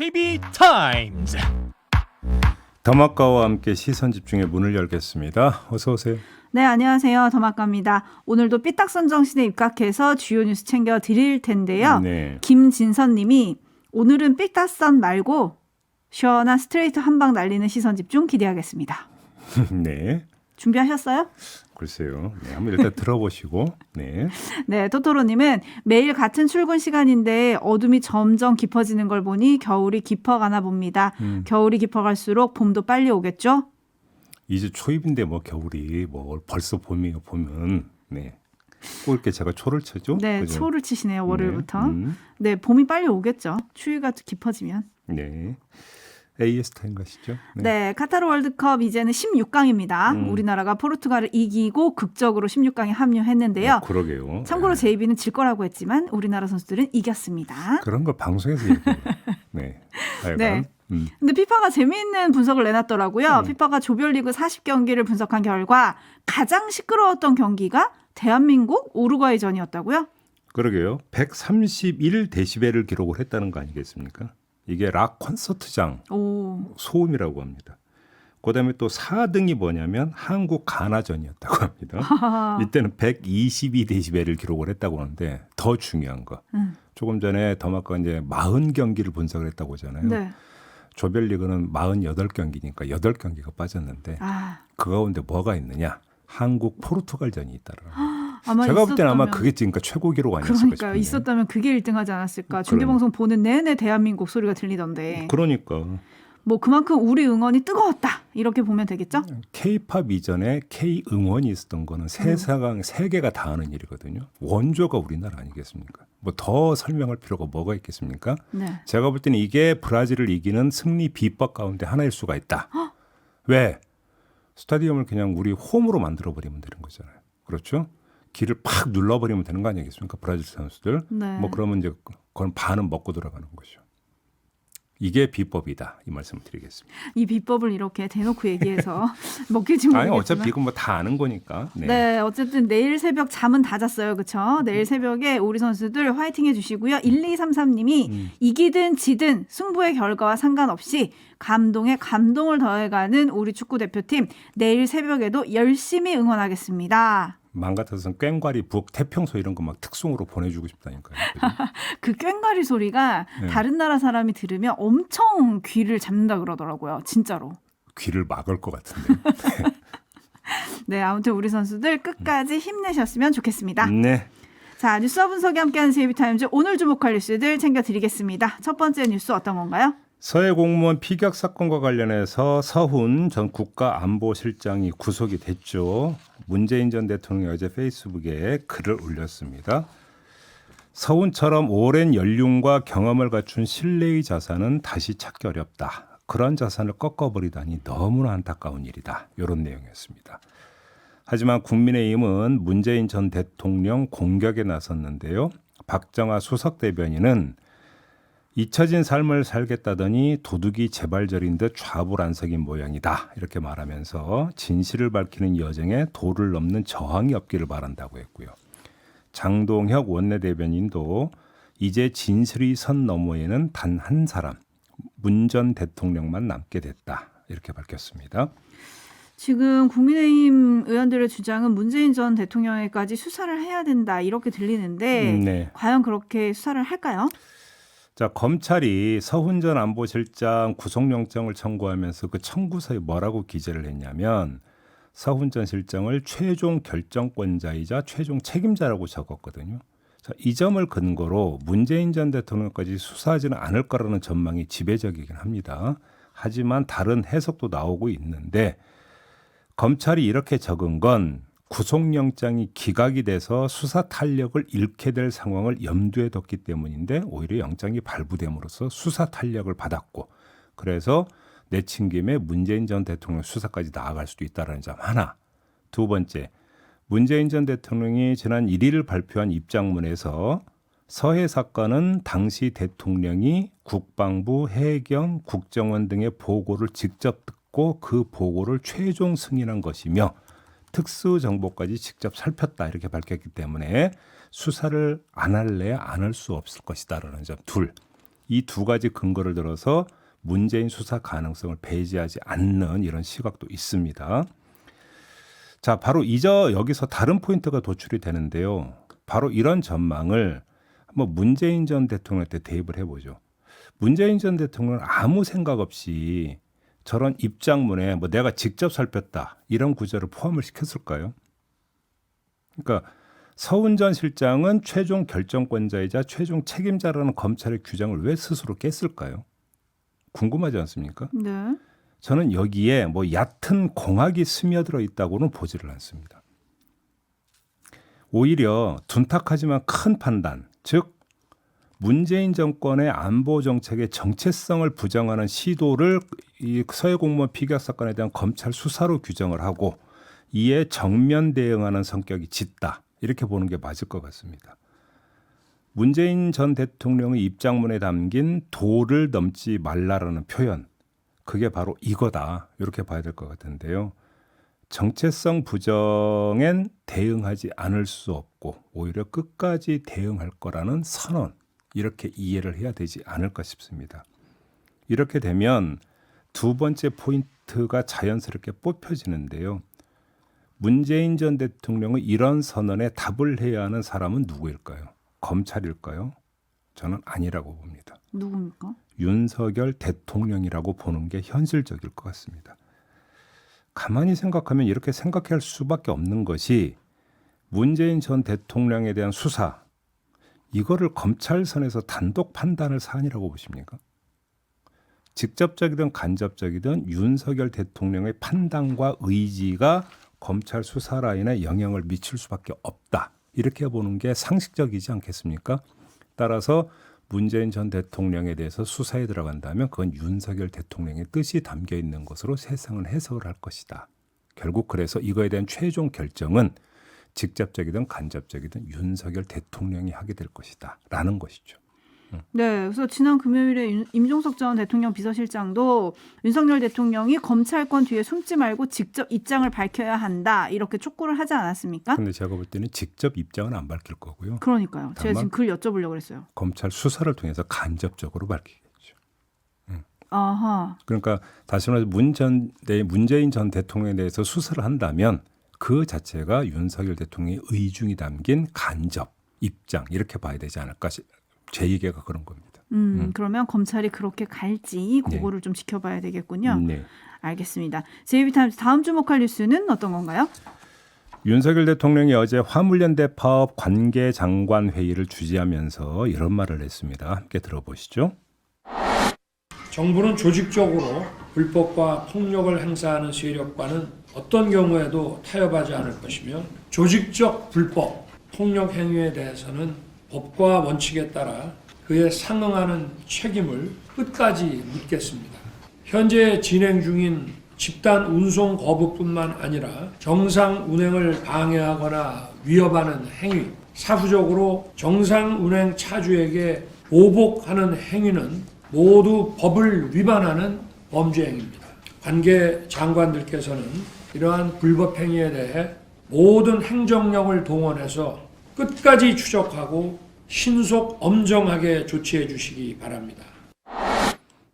TV 타임즈. 더마카와 함께 시선 집중의 문을 열겠습니다. 어서 오세요. 네, 안녕하세요. 더마카입니다. 오늘도 삐딱선정신에 입각해서 주요 뉴스 챙겨 드릴 텐데요. 네. 김진선 님이 오늘은 삐딱선 말고 시원한 스트레이트 한 방 날리는 시선 집중 기대하겠습니다. 네. 준비하셨어요? 글쎄요. 네, 한번 일단 들어보시고. 네. 네, 토토로님은 매일 같은 출근 시간인데 어둠이 점점 깊어지는 걸 보니 겨울이 깊어가나 봅니다. 겨울이 깊어갈수록 봄도 빨리 오겠죠? 이제 초입인데 뭐 겨울이 뭐 벌써 봄이요 보면 네. 꼭 이렇게 제가 초를 쳐죠. 네, 그죠? 초를 치시네요. 월요일부터. 네. 네, 봄이 빨리 오겠죠. 추위가 깊어지면. 네. AS 타임 가시죠. 네, 카타르 월드컵 이제는 16강입니다. 우리나라가 포르투갈을 이기고 극적으로 16강에 합류했는데요. 그러게요. 참고로 네. JB는 질 거라고 했지만 우리나라 선수들은 이겼습니다. 그런 걸 방송에서 얘기해요. 네. 하여간. 네. 근데 피파가 재미있는 분석을 내놨더라고요. 피파가 조별리그 40경기를 분석한 결과 가장 시끄러웠던 경기가 대한민국 우루과이전이었다고요? 그러게요. 131데시벨을 기록을 했다는 거 아니겠습니까? 이게 락 콘서트장 오, 소음이라고 합니다. 그다음에 또 4등이 뭐냐면 한국 가나전이었다고 합니다. 이때는 122데시벨을 기록을 했다고 하는데 더 중요한 거. 조금 전에 더마카가 이제 40경기를 분석을 했다고 하잖아요. 네. 조별리그는 48경기니까 8경기가 빠졌는데 아, 그 가운데 뭐가 있느냐? 한국 포르투갈전이 있다라. 아마 제가 볼 때는 아마 있었다면- 그게 지금까 최고 기록 아니었을까 그러니까요. 싶은데. 있었다면 그게 1등하지 않았을까. 중계방송 보는 내내 대한민국 소리가 들리던데. 그러니까 뭐 그만큼 우리 응원이 뜨거웠다. 이렇게 보면 되겠죠? K-팝 이전에 K 응원이 있었던 거는 세계가 다 아는 일이거든요. 원조가 우리나라 아니겠습니까? 뭐 더 설명할 필요가 뭐가 있겠습니까? 네. 제가 볼 때는 이게 브라질을 이기는 승리 비법 가운데 하나일 수가 있다. 왜? 스타디움을 그냥 우리 홈으로 만들어 버리면 되는 거잖아요. 그렇죠? 길을 팍 눌러버리면 되는 거 아니겠습니까? 브라질 선수들. 네. 뭐 그러면 이제 그건 반은 먹고 들어가는 거죠. 이게 비법이다. 이 말씀을 드리겠습니다. 이 비법을 이렇게 대놓고 얘기해서 먹힐지 모르겠지만. 아니 어차피 이건 뭐 다 아는 거니까. 네. 네, 어쨌든 내일 새벽 잠은 다 잤어요. 그렇죠? 내일 새벽에 우리 선수들 화이팅 해주시고요. 1233님이 이기든 지든 승부의 결과와 상관없이 감동에 감동을 더해가는 우리 축구대표팀 내일 새벽에도 열심히 응원하겠습니다. 맘 같아서는 꽹과리, 북, 태평소 이런 거 막 특송으로 보내주고 싶다니까요. 그죠? 그 꽹과리 소리가 네. 다른 나라 사람이 들으면 엄청 귀를 잡는다 그러더라고요. 진짜로. 귀를 막을 것 같은데. 네, 아무튼 우리 선수들 끝까지 힘내셨으면 좋겠습니다. 네. 자, 뉴스와 분석이 함께하는 JB타임즈 오늘 주목할 뉴스들 챙겨드리겠습니다. 첫 번째 뉴스 어떤 건가요? 서해 공무원 피격 사건과 관련해서 서훈 전 국가안보실장이 구속이 됐죠. 문재인 전 대통령이 어제 페이스북에 글을 올렸습니다. 서훈처럼 오랜 연륜과 경험을 갖춘 신뢰의 자산은 다시 찾기 어렵다. 그런 자산을 꺾어버리다니 너무나 안타까운 일이다. 이런 내용이었습니다. 하지만 국민의힘은 문재인 전 대통령 공격에 나섰는데요. 박정아 수석 대변인은 잊혀진 삶을 살겠다더니 도둑이 재발절인 듯 좌불안석인 모양이다. 이렇게 말하면서 진실을 밝히는 여정에 도를 넘는 저항이 없기를 바란다고 했고요. 장동혁 원내대변인도 이제 진실의 선 너머에는 단 한 사람, 문 전 대통령만 남게 됐다. 이렇게 밝혔습니다. 지금 국민의힘 의원들의 주장은 문재인 전 대통령에까지 수사를 해야 된다 이렇게 들리는데 네. 과연 그렇게 수사를 할까요? 자, 검찰이 서훈 전 안보실장 구속영장을 청구하면서 그 청구서에 뭐라고 기재를 했냐면 서훈 전 실장을 최종 결정권자이자 최종 책임자라고 적었거든요. 자, 이 점을 근거로 문재인 전 대통령까지 수사하지는 않을 거라는 전망이 지배적이긴 합니다. 하지만 다른 해석도 나오고 있는데 검찰이 이렇게 적은 건 구속영장이 기각이 돼서 수사 탄력을 잃게 될 상황을 염두에 뒀기 때문인데 오히려 영장이 발부됨으로써 수사 탄력을 받았고 그래서 내친 김에 문재인 전 대통령 수사까지 나아갈 수도 있다는 점 하나. 두 번째, 문재인 전 대통령이 지난 1일 발표한 입장문에서 서해 사건은 당시 대통령이 국방부, 해경, 국정원 등의 보고를 직접 듣고 그 보고를 최종 승인한 것이며 특수정보까지 직접 살폈다 이렇게 밝혔기 때문에 수사를 안 할래야 안 할 수 없을 것이다라는 점 둘. 이 두 가지 근거를 들어서 문재인 수사 가능성을 배제하지 않는 이런 시각도 있습니다. 자, 바로 여기서 다른 포인트가 도출이 되는데요. 바로 이런 전망을 한번 문재인 전 대통령한테 대입을 해보죠. 문재인 전 대통령은 아무 생각 없이 저런 입장문에 뭐 내가 직접 살폈다 이런 구절을 포함을 시켰을까요? 그러니까 서훈 전 실장은 최종 결정권자이자 최종 책임자라는 검찰의 규정을 왜 스스로 깼을까요? 궁금하지 않습니까? 네. 저는 여기에 뭐 얕은 공학이 스며들어 있다고는 보지를 않습니다. 오히려 둔탁하지만 큰 판단, 즉 문재인 정권의 안보 정책의 정체성을 부정하는 시도를 이 서해 공무원 피격 사건에 대한 검찰 수사로 규정을 하고 이에 정면 대응하는 성격이 짙다. 이렇게 보는 게 맞을 것 같습니다. 문재인 전 대통령의 입장문에 담긴 도를 넘지 말라라는 표현, 그게 바로 이거다. 이렇게 봐야 될 것 같은데요. 정체성 부정엔 대응하지 않을 수 없고 오히려 끝까지 대응할 거라는 선언, 이렇게 이해를 해야 되지 않을까 싶습니다. 이렇게 되면 두 번째 포인트가 자연스럽게 뽑혀지는데요. 문재인 전 대통령의 이런 선언에 답을 해야 하는 사람은 누구일까요? 검찰일까요? 저는 아니라고 봅니다. 누굽니까? 윤석열 대통령이라고 보는 게 현실적일 것 같습니다. 가만히 생각하면 이렇게 생각할 수밖에 없는 것이 문재인 전 대통령에 대한 수사, 이거를 검찰선에서 단독 판단할 사안이라고 보십니까? 직접적이든 간접적이든 윤석열 대통령의 판단과 의지가 검찰 수사 라인에 영향을 미칠 수밖에 없다. 이렇게 보는 게 상식적이지 않겠습니까? 따라서 문재인 전 대통령에 대해서 수사에 들어간다면 그건 윤석열 대통령의 뜻이 담겨 있는 것으로 세상은 해석을 할 것이다. 결국 그래서 이거에 대한 최종 결정은 직접적이든 간접적이든 윤석열 대통령이 하게 될 것이다. 라는 것이죠. 네, 그래서 지난 금요일에 임종석 전 대통령 비서실장도 윤석열 대통령이 검찰권 뒤에 숨지 말고 직접 입장을 밝혀야 한다 이렇게 촉구를 하지 않았습니까? 근데 제가 볼 때는 직접 입장은 안 밝힐 거고요. 그러니까요. 제가 다만 지금 그걸 여쭤보려고 그랬어요. 검찰 수사를 통해서 간접적으로 밝히겠죠. 아하. 그러니까 다시 말해서 문재인 전 대통령에 대해서 수사를 한다면 그 자체가 윤석열 대통령의 의중이 담긴 간접 입장 이렇게 봐야 되지 않을까. 제 얘기가 그런 겁니다. 그러면 검찰이 그렇게 갈지 그거를 좀 지켜봐야 되겠군요. 네. 알겠습니다. 제이비타임즈 다음 주목할 뉴스는 어떤 건가요? 윤석열 대통령이 어제 화물연대 파업 관계장관 회의를 주재하면서 이런 말을 했습니다. 함께 들어보시죠. 정부는 조직적으로 불법과 폭력을 행사하는 세력과는 어떤 경우에도 타협하지 않을 것이며 조직적 불법, 폭력 행위에 대해서는 법과 원칙에 따라 그에 상응하는 책임을 끝까지 묻겠습니다. 현재 진행 중인 집단 운송 거부뿐만 아니라 정상 운행을 방해하거나 위협하는 행위, 사후적으로 정상 운행 차주에게 보복하는 행위는 모두 법을 위반하는 범죄 행위입니다. 관계 장관들께서는 이러한 불법 행위에 대해 모든 행정력을 동원해서 끝까지 추적하고 신속 엄정하게 조치해 주시기 바랍니다.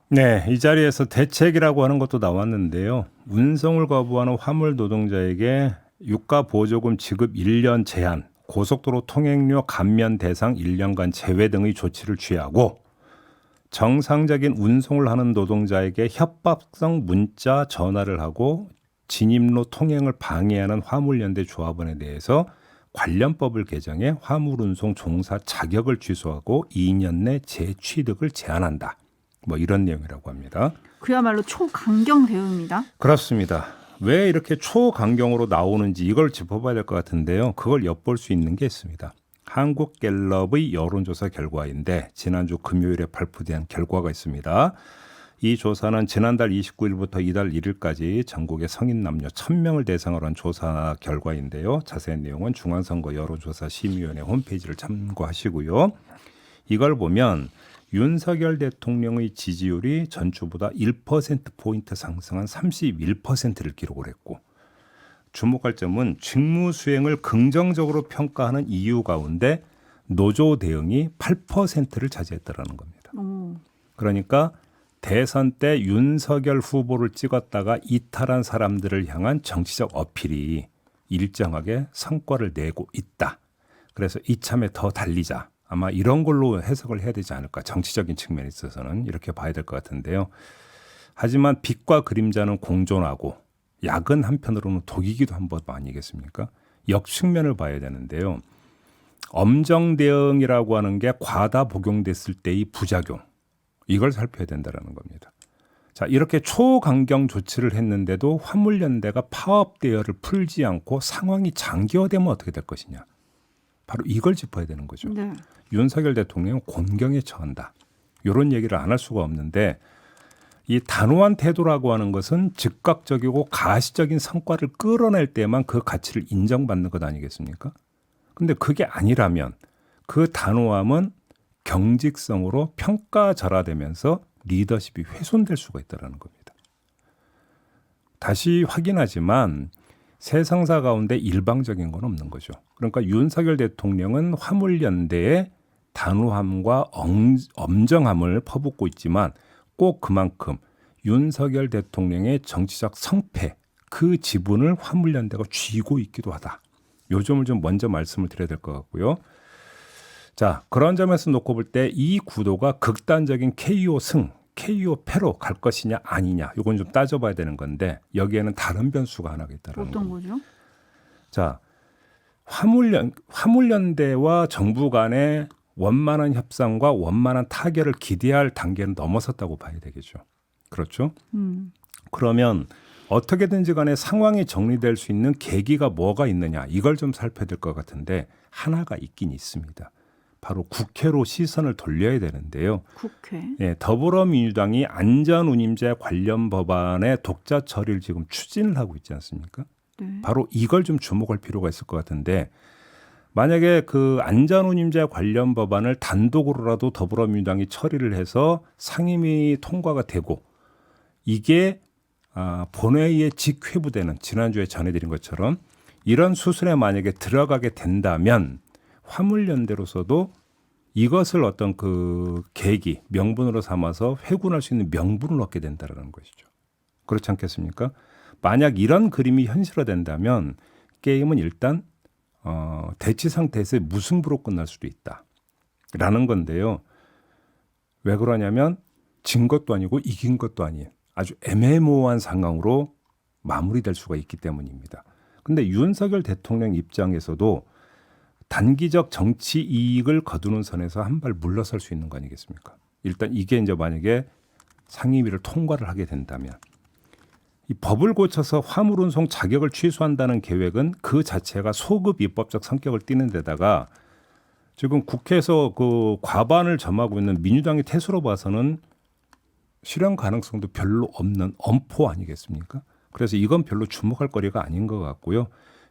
네, 이 자리에서 대책이라고 하는 것도 나왔는데요. 운송을 거부하는 화물 노동자에게 유가 보조금 지급 1년 제한, 고속도로 통행료 감면 대상 1년간 제외 등의 조치를 취하고 정상적인 운송을 하는 노동자에게 협박성 문자 전화를 하고 진입로 통행을 방해하는 화물연대 조합원에 대해서 관련법을 개정해 화물운송 종사 자격을 취소하고 2년 내 재취득을 제한한다. 뭐 이런 내용이라고 합니다. 그야말로 초강경 대응입니다. 그렇습니다. 왜 이렇게 초강경으로 나오는지 이걸 짚어봐야 될 것 같은데요. 그걸 엿볼 수 있는 게 있습니다. 한국갤럽의 여론조사 결과인데 지난주 금요일에 발표된 결과가 있습니다. 이 조사는 지난달 29일부터 이달 1일까지 전국의 성인 남녀 1000명을 대상으로 한 조사 결과인데요. 자세한 내용은 중앙선거 여론조사 심의위원회 홈페이지를 참고하시고요. 이걸 보면 윤석열 대통령의 지지율이 전주보다 1%포인트 상승한 31%를 기록을 했고 주목할 점은 직무 수행을 긍정적으로 평가하는 이유 가운데 노조 대응이 8%를 차지했다는 겁니다. 그러니까 대선 때 윤석열 후보를 찍었다가 이탈한 사람들을 향한 정치적 어필이 일정하게 성과를 내고 있다. 그래서 이참에 더 달리자. 아마 이런 걸로 해석을 해야 되지 않을까. 정치적인 측면에 있어서는 이렇게 봐야 될 것 같은데요. 하지만 빛과 그림자는 공존하고 약은 한편으로는 독이기도 한 법 아니겠습니까? 역측면을 봐야 되는데요. 엄정 대응이라고 하는 게 과다 복용됐을 때의 부작용. 이걸 살펴야 된다는 겁니다. 자, 이렇게 초강경 조치를 했는데도 화물연대가 파업 대여를 풀지 않고 상황이 장기화되면 어떻게 될 것이냐. 바로 이걸 짚어야 되는 거죠. 네. 윤석열 대통령은 곤경에 처한다. 이런 얘기를 안 할 수가 없는데 이 단호한 태도라고 하는 것은 즉각적이고 가시적인 성과를 끌어낼 때만 그 가치를 인정받는 것 아니겠습니까? 근데 그게 아니라면 그 단호함은 경직성으로 평가절하되면서 리더십이 훼손될 수가 있다는 겁니다. 다시 확인하지만 세상사 가운데 일방적인 건 없는 거죠. 그러니까 윤석열 대통령은 화물연대의 단호함과 엄정함을 퍼붓고 있지만 꼭 그만큼 윤석열 대통령의 정치적 성패, 그 지분을 화물연대가 쥐고 있기도 하다. 요 점을 좀 먼저 말씀을 드려야 될 것 같고요. 자, 그런 점에서 놓고 볼 때 이 구도가 극단적인 KO 승, KO 패로 갈 것이냐 아니냐 이건 좀 따져봐야 되는 건데 여기에는 다른 변수가 하나가 있다는 어떤 겁니다. 거죠? 자, 화물연대와 정부 간의 원만한 협상과 원만한 타결을 기대할 단계는 넘어섰다고 봐야 되겠죠. 그렇죠? 그러면 어떻게든지 간에 상황이 정리될 수 있는 계기가 뭐가 있느냐 이걸 좀 살펴야 될 것 같은데 하나가 있긴 있습니다. 바로 국회로 시선을 돌려야 되는데요. 국회. 네, 더불어민주당이 안전운임제 관련 법안의 독자 처리를 지금 추진을 하고 있지 않습니까? 네. 바로 이걸 좀 주목할 필요가 있을 것 같은데 만약에 그 안전운임제 관련 법안을 단독으로라도 더불어민주당이 처리를 해서 상임위 통과가 되고 이게 본회의에 직회부되는 지난주에 전해드린 것처럼 이런 수순에 만약에 들어가게 된다면 화물연대로서도 이것을 어떤 그 계기, 명분으로 삼아서 회군할 수 있는 명분을 얻게 된다는 것이죠. 그렇지 않겠습니까? 만약 이런 그림이 현실화된다면 게임은 일단 대치 상태에서 무승부로 끝날 수도 있다라는 건데요. 왜 그러냐면 진 것도 아니고 이긴 것도 아닌 아주 애매모호한 상황으로 마무리될 수가 있기 때문입니다. 근데 윤석열 대통령 입장에서도 단기적 정치 이익을 거두는 선에서 한 발 물러설 수 있는 거 아니겠습니까? 일단 이게 이제 만약에 상임위를 통과를 하게 된다면 이 법을 고쳐서 화물운송 자격을 취소한다는 계획은 그 자체가 소급 입법적 성격을 띠는 데다가 지금 국회에서 그 과반을 점하고 있는 민주당의 태수로 봐서는 실현 가능성도 별로 없는 엄포 아니겠습니까? 그래서 이건 별로 주목할 거리가 아닌 것 같고요.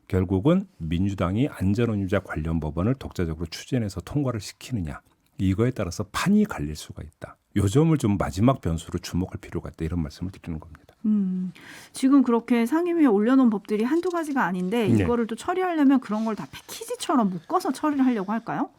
결국은 민주당이 안전운임제 관련 법안을 독자적으로 추진해서 통과를 시키느냐 이거에 따라서 판이 갈릴 수가 있다. 요 점을 좀 마지막 변수로 주목할 필요가 있다. 이런 말씀을 드리는 겁니다. 지금 그렇게 상임위에 올려놓은 법들이 한두 가지가 아닌데 이거를 또 처리하려면 그런 걸 다 패키지처럼 묶어서 처리를 하려고 할까요?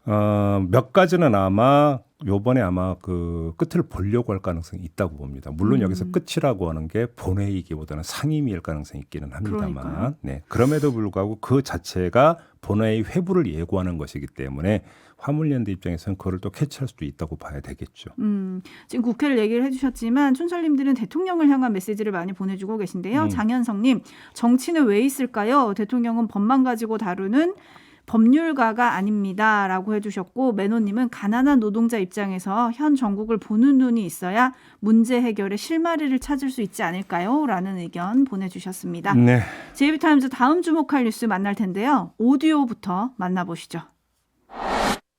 몇 가지는 아마 요번에 아마 그 끝을 보려고 할 가능성이 있다고 봅니다. 물론 여기서 끝이라고 하는 게 본회의기보다는 상임위일 가능성이 있기는 합니다만 그러니까요. 네, 그럼에도 불구하고 그 자체가 본회의 회부를 예고하는 것이기 때문에 화물연대 입장에서는 그걸 또 캐치할 수도 있다고 봐야 되겠죠. 지금 국회를 얘기를 해주셨지만 촌철님들은 대통령을 향한 메시지를 많이 보내주고 계신데요. 장현성님, 정치는 왜 있을까요? 대통령은 법만 가지고 다루는 법률가가 아닙니다라고 해주셨고 매노님은 가난한 노동자 입장에서 현 정국을 보는 눈이 있어야 문제 해결의 실마리를 찾을 수 있지 않을까요? 라는 의견 보내주셨습니다. 네. JB타임즈 다음 주목할 뉴스 만날 텐데요. 오디오부터 만나보시죠.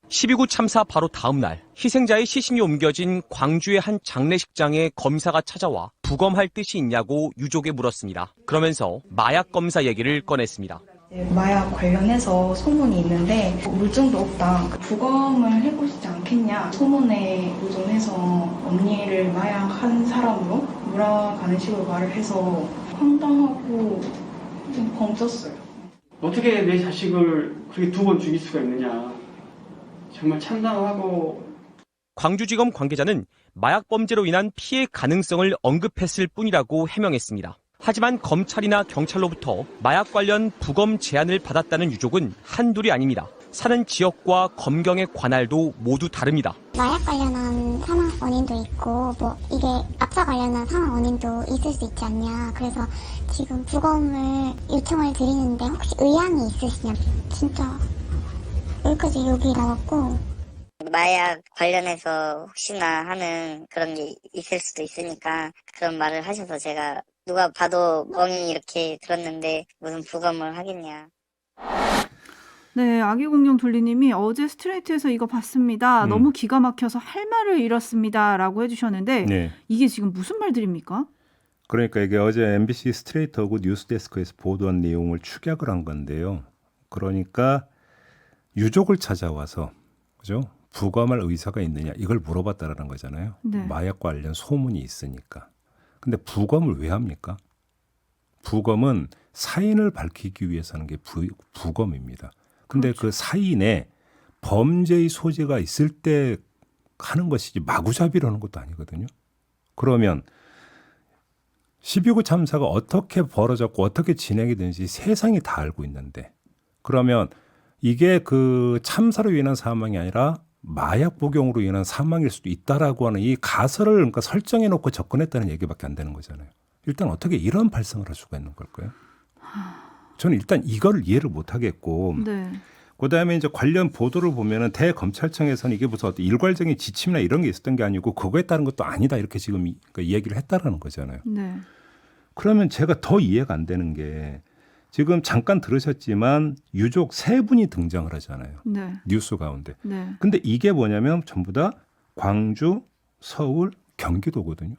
12구 참사 바로 다음 날 희생자의 시신이 옮겨진 광주의 한 장례식장에 검사가 찾아와 부검할 뜻이 있냐고 유족에 물었습니다. 그러면서 마약 검사 얘기를 꺼냈습니다. 마약 관련해서 소문이 있는데 물증도 없다. 부검을 해보시지 않겠냐. 소문에 의존해서 언니를 마약한 사람으로 몰아가는 식으로 말을 해서 황당하고 좀 벙쪘어요. 어떻게 내 자식을 그렇게 2번 죽일 수가 있느냐. 정말 참담하고. 광주지검 관계자는 마약 범죄로 인한 피해 가능성을 언급했을 뿐이라고 해명했습니다. 하지만 검찰이나 경찰로부터 마약 관련 부검 제안을 받았다는 유족은 한둘이 아닙니다. 사는 지역과 검경의 관할도 모두 다릅니다. 마약 관련한 사망 원인도 있고 이게 압사 관련한 사망 원인도 있을 수 있지 않냐. 그래서 지금 부검을 요청을 드리는데 혹시 의향이 있으시냐. 진짜 여기까지 욕이 나왔고. 마약 관련해서 혹시나 하는 그런 게 있을 수도 있으니까 그런 말을 하셔서 제가 누가 봐도 멍이 이렇게 들었는데 무슨 부검을 하겠냐. 네, 아기공룡 둘리님이 어제 스트레이트에서 이거 봤습니다. 너무 기가 막혀서 할 말을 잃었습니다라고 해주셨는데 네. 이게 지금 무슨 말들입니까? 그러니까 이게 어제 MBC 스트레이트하고 뉴스데스크에서 보도한 내용을 축약을 한 건데요. 그러니까 유족을 찾아와서 그죠? 부검할 의사가 있느냐 이걸 물어봤다라는 거잖아요. 네. 마약 관련 소문이 있으니까. 근데 부검을 왜 합니까? 부검은 사인을 밝히기 위해서 하는 게 부검입니다. 근데 그렇죠. 그 사인에 범죄의 소지가 있을 때 하는 것이지 마구잡이라는 것도 아니거든요. 그러면 12구 참사가 어떻게 벌어졌고 어떻게 진행이 되는지 세상이 다 알고 있는데 그러면 이게 그 참사로 인한 사망이 아니라 마약 복용으로 인한 사망일 수도 있다라고 하는 이 가설을 그러니까 설정해 놓고 접근했다는 얘기밖에 안 되는 거잖아요. 일단 어떻게 이런 발상을 할 수가 있는 걸까요? 저는 일단 이걸 이해를 못 하겠고 네. 그다음에 이제 관련 보도를 보면은 대검찰청에서는 이게 무슨 어떤 일괄적인 지침이나 이런 게 있었던 게 아니고 그거에 따른 것도 아니다 이렇게 지금 그러니까 이야기를 했다라는 거잖아요. 네. 그러면 제가 더 이해가 안 되는 게 지금 잠깐 들으셨지만 유족 3분이 등장을 하잖아요. 네. 뉴스 가운데. 네. 근데 이게 뭐냐면 전부 다 광주, 서울, 경기도거든요.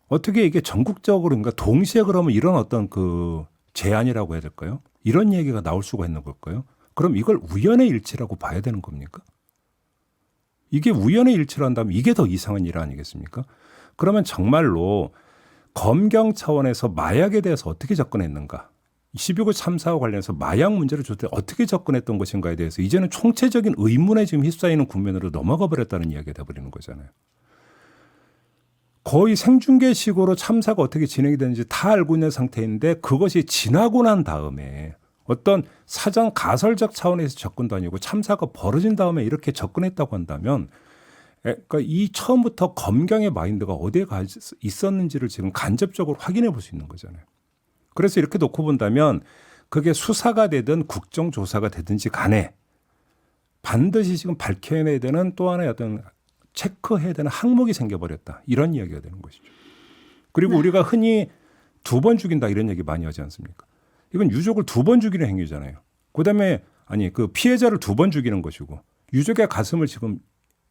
어떻게 이게 전국적으로 그러니까 동시에 그러면 이런 어떤 그 제안이라고 해야 될까요? 이런 얘기가 나올 수가 있는 걸까요? 그럼 이걸 우연의 일치라고 봐야 되는 겁니까? 이게 우연의 일치를 한다면 이게 더 이상한 일 아니겠습니까? 그러면 정말로 검경 차원에서 마약에 대해서 어떻게 접근했는가? 12구 참사와 관련해서 마약 문제를 줄 때 어떻게 접근했던 것인가에 대해서 이제는 총체적인 의문에 지금 휩싸이는 국면으로 넘어가 버렸다는 이야기가 돼버리는 거잖아요. 거의 생중계식으로 참사가 어떻게 진행이 되는지 다 알고 있는 상태인데 그것이 지나고 난 다음에 어떤 사전 가설적 차원에서 접근도 아니고 참사가 벌어진 다음에 이렇게 접근했다고 한다면 그러니까 이 처음부터 검경의 마인드가 어디에 가 있었는지를 지금 간접적으로 확인해 볼 수 있는 거잖아요. 그래서 이렇게 놓고 본다면 그게 수사가 되든 국정조사가 되든지 간에 반드시 지금 밝혀내야 되는 또 하나의 어떤 체크해야 되는 항목이 생겨버렸다. 이런 이야기가 되는 것이죠. 그리고 우리가 흔히 2번 죽인다 이런 얘기 많이 하지 않습니까? 이건 유족을 2번 죽이는 행위잖아요. 그다음에 아니 그 피해자를 2번 죽이는 것이고 유족의 가슴을 지금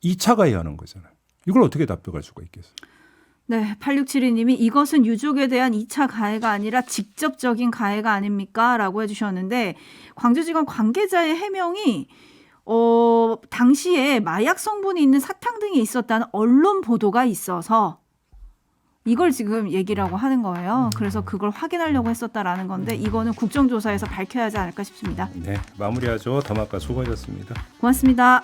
2차 가해하는 거잖아요. 이걸 어떻게 납득할 수가 있겠어요? 네, 8672님이 이것은 유족에 대한 2차 가해가 아니라 직접적인 가해가 아닙니까? 라고 해주셨는데 광주지검 관계자의 해명이 당시에 마약 성분이 있는 사탕 등이 있었다는 언론 보도가 있어서 이걸 지금 얘기라고 하는 거예요. 그래서 그걸 확인하려고 했었다라는 건데 이거는 국정조사에서 밝혀야 하지 않을까 싶습니다. 네, 마무리하죠. 더마카 수고하셨습니다. 고맙습니다.